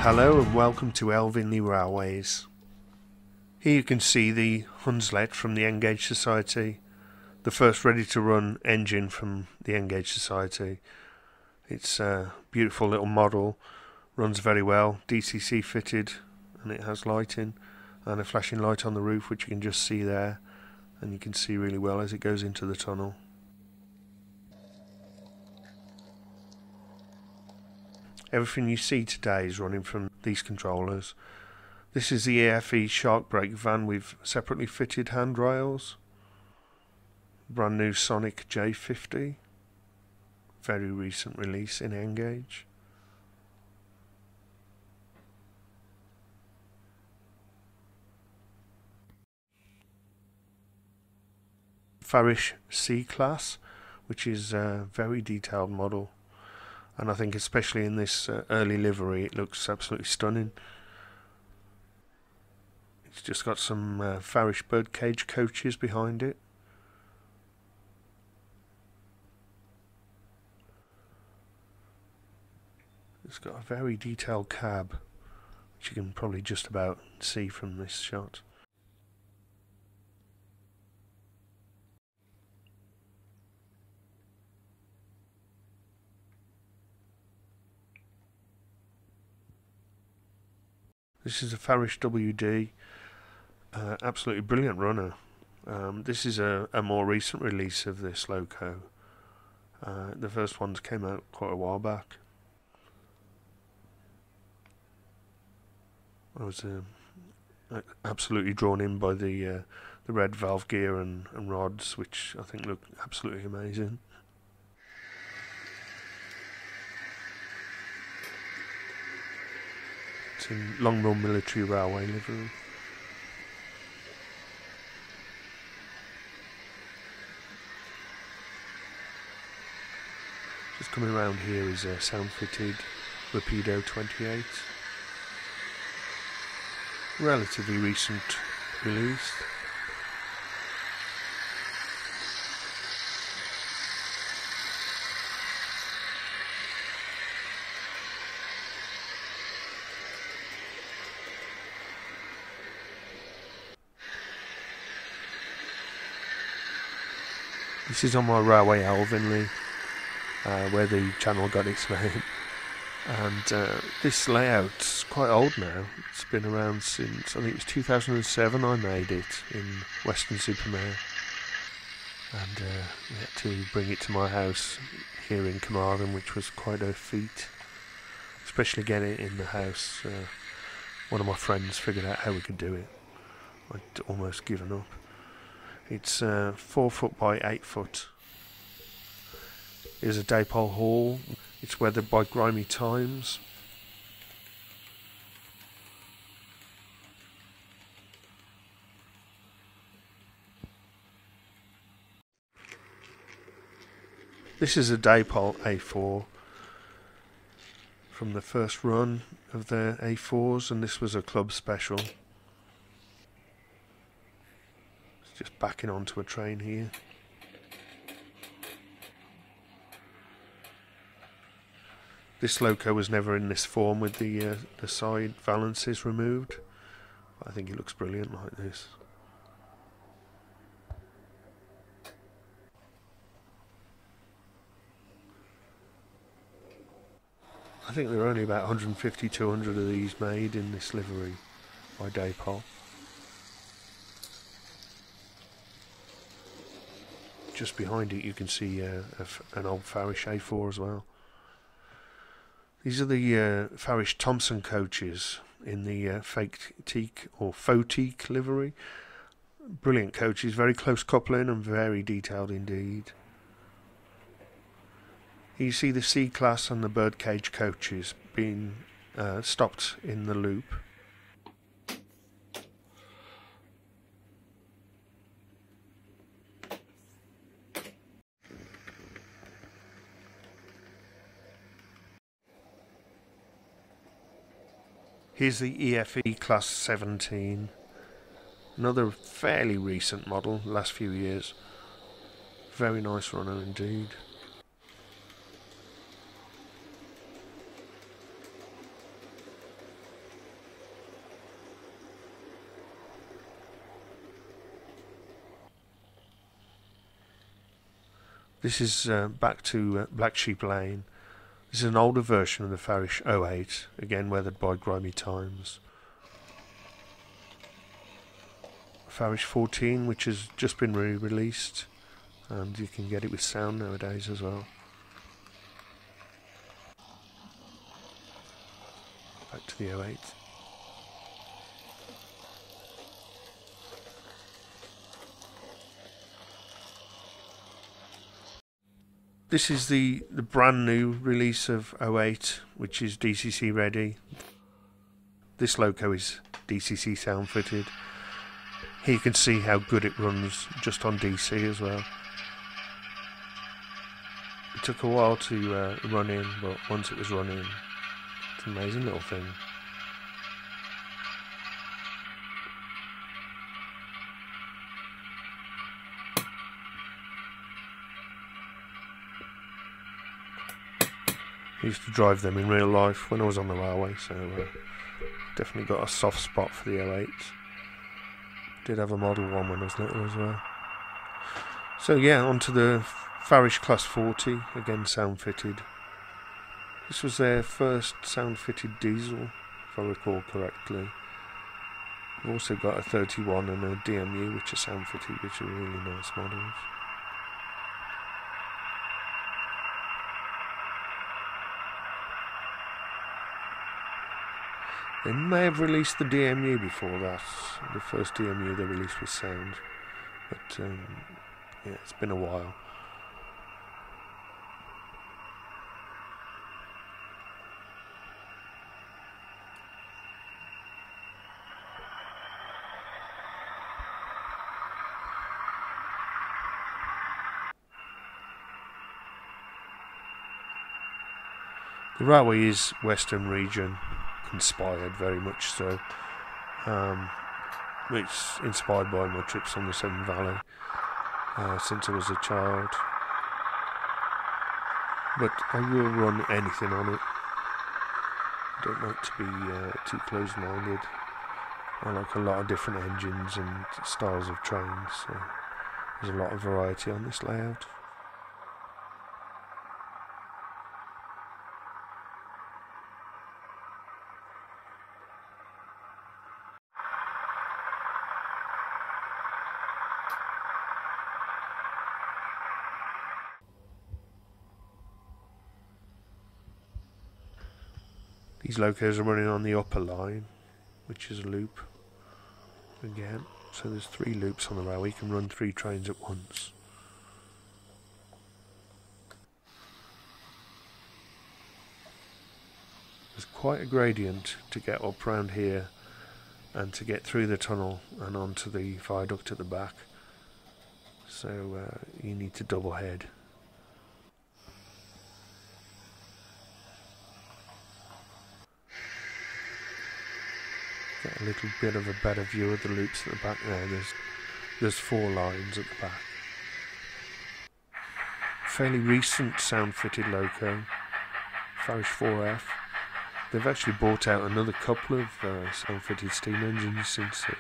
Hello and welcome to Elvinley Railways. Here you can see the Hunslet from the N-Gauge Society, the first ready-to-run engine from the N-Gauge Society. It's a beautiful little model, runs very well, DCC fitted, and it has lighting and a flashing light on the roof which you can just see there, and you can see really well as it goes into the tunnel. Everything you see today is running from these controllers. This is the EFE Shark Brake van with separately fitted handrails. Brand new Sonic J50. Very recent release in N-Gauge. Farish C-Class, which is a very detailed model. And I think especially in this early livery it looks absolutely stunning. It's just got some Farish birdcage coaches behind it. It's got a very detailed cab, which you can probably just about see from this shot. This is a Farish WD, absolutely brilliant runner. This is a more recent release of this loco. The first ones came out quite a while back. I was absolutely drawn in by the red valve gear and rods, which I think look absolutely amazing. It's in Longmill Military Railway livery. Just coming around here is a sound-fitted Rapido 28. Relatively recent release. This is on my railway Elvinley, where the channel got its name. And this layout's quite old now. It's been around since, I think it was 2007 I made it in Weston-super-Mare. And we had to bring it to my house here in Carmarthen, which was quite a feat. Especially getting it in the house. One of my friends figured out how we could do it. I'd almost given up. It's 4 foot by 8 foot. Here's a Dapol hall. It's weathered by grimy times. This is a Dapol A4 from the first run of their A4s, and this was a club special. Just backing onto a train here. This loco was never in this form with the side valances removed. I think it looks brilliant like this. I think there are only about 150-200 of these made in this livery by Dapol. Just behind it you can see an old Farish A4 as well. These are the Farish Thompson coaches in the fake teak or faux teak livery. Brilliant coaches, very close coupling and very detailed indeed. Here you see the C-Class and the birdcage coaches being stopped in the loop. Here's the EFE Class 17, another fairly recent model, last few years. Very nice runner indeed. This is back to Black Sheep Lane. This is an older version of the Farish 08, again weathered by grimy times. Farish 14, which has just been re-released, and you can get it with sound nowadays as well. Back to the 08. This is the brand new release of 08, which is DCC ready. This loco is DCC sound fitted. Here you can see how good it runs just on DC as well. It took a while to run in, but once it was running, it's an amazing little thing. I used to drive them in real life when I was on the railway, so definitely got a soft spot for the 08. Did have a Model 1 when I was little as well. So yeah, onto the Farish Class 40, again sound fitted. This was their first sound fitted diesel, if I recall correctly. I've also got a 31 and a DMU which are sound fitted, which are really nice models. They may have released the DMU before that. The first DMU they released was sound. But yeah, it's been a while. The railway is Western region inspired, very much so. It's inspired by my trips on the Severn Valley since I was a child. But I will run anything on it. I don't like to be too close-minded. I like a lot of different engines and styles of trains, so there's a lot of variety on this layout. These locos are running on the upper line, which is a loop again. So there's 3 loops on the railway. You can run 3 trains at once. There's quite a gradient to get up round here and to get through the tunnel and onto the viaduct at the back. So you need to double head. Get a little bit of a better view of the loops at the back there. There's 4 lines at the back. Fairly recent sound fitted loco, Farish 4F. They've actually bought out another couple of sound fitted steam engines since this.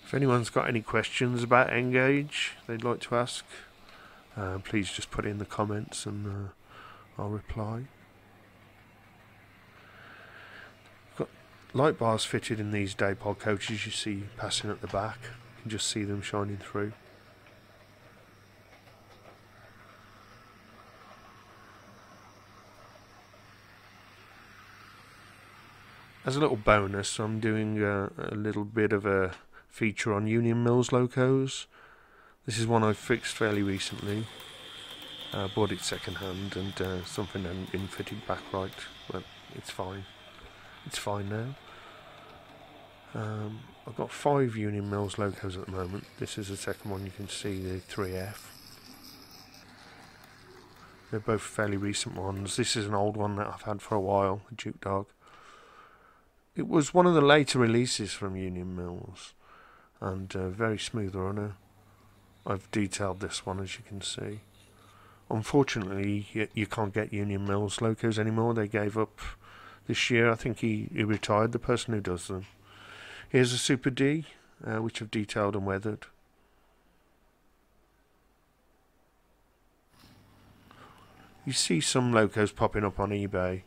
If anyone's got any questions about Engage they'd like to ask, please just put it in the comments and I'll reply. Got light bars fitted in these Dapol coaches you see passing at the back. You can just see them shining through. As a little bonus, I'm doing a little bit of a feature on Union Mills locos. This is one I fixed fairly recently. Bought it second hand, and something hadn't been fitted back right, but it's fine. It's fine now. I've got 5 Union Mills locos at the moment. This is the second one. You can see the 3F. They're both fairly recent ones. This is an old one that I've had for a while, a Duke Dog. It was one of the later releases from Union Mills, and a very smooth runner. I've detailed this one, as you can see. Unfortunately, you can't get Union Mills locos anymore. They gave up this year. I think he retired, the person who does them. Here's a Super D, which I've detailed and weathered. You see some locos popping up on eBay,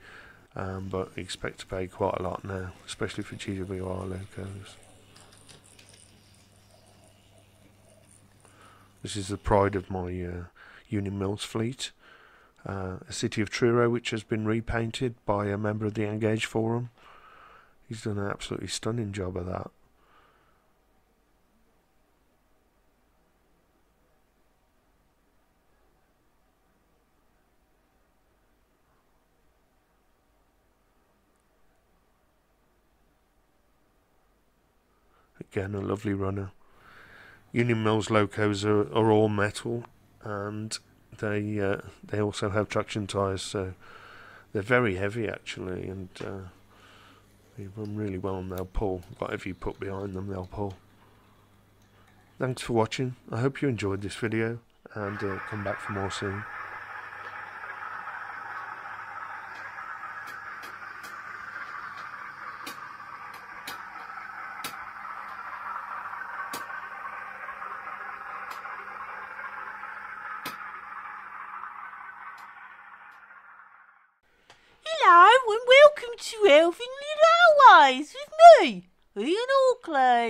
but expect to pay quite a lot now, especially for GWR locos. This is the pride of my Union Mills fleet. A City of Truro, which has been repainted by a member of the Engage Forum. He's done an absolutely stunning job of that. Again, a lovely runner. Union Mills locos are all metal, and they also have traction tyres, so they're very heavy actually, and they run really well and they'll pull. Whatever you put behind them, they'll pull. Thanks for watching. I hope you enjoyed this video, and come back for more soon. Hello and welcome to Elvinley Railways with me, Ian Hawkley.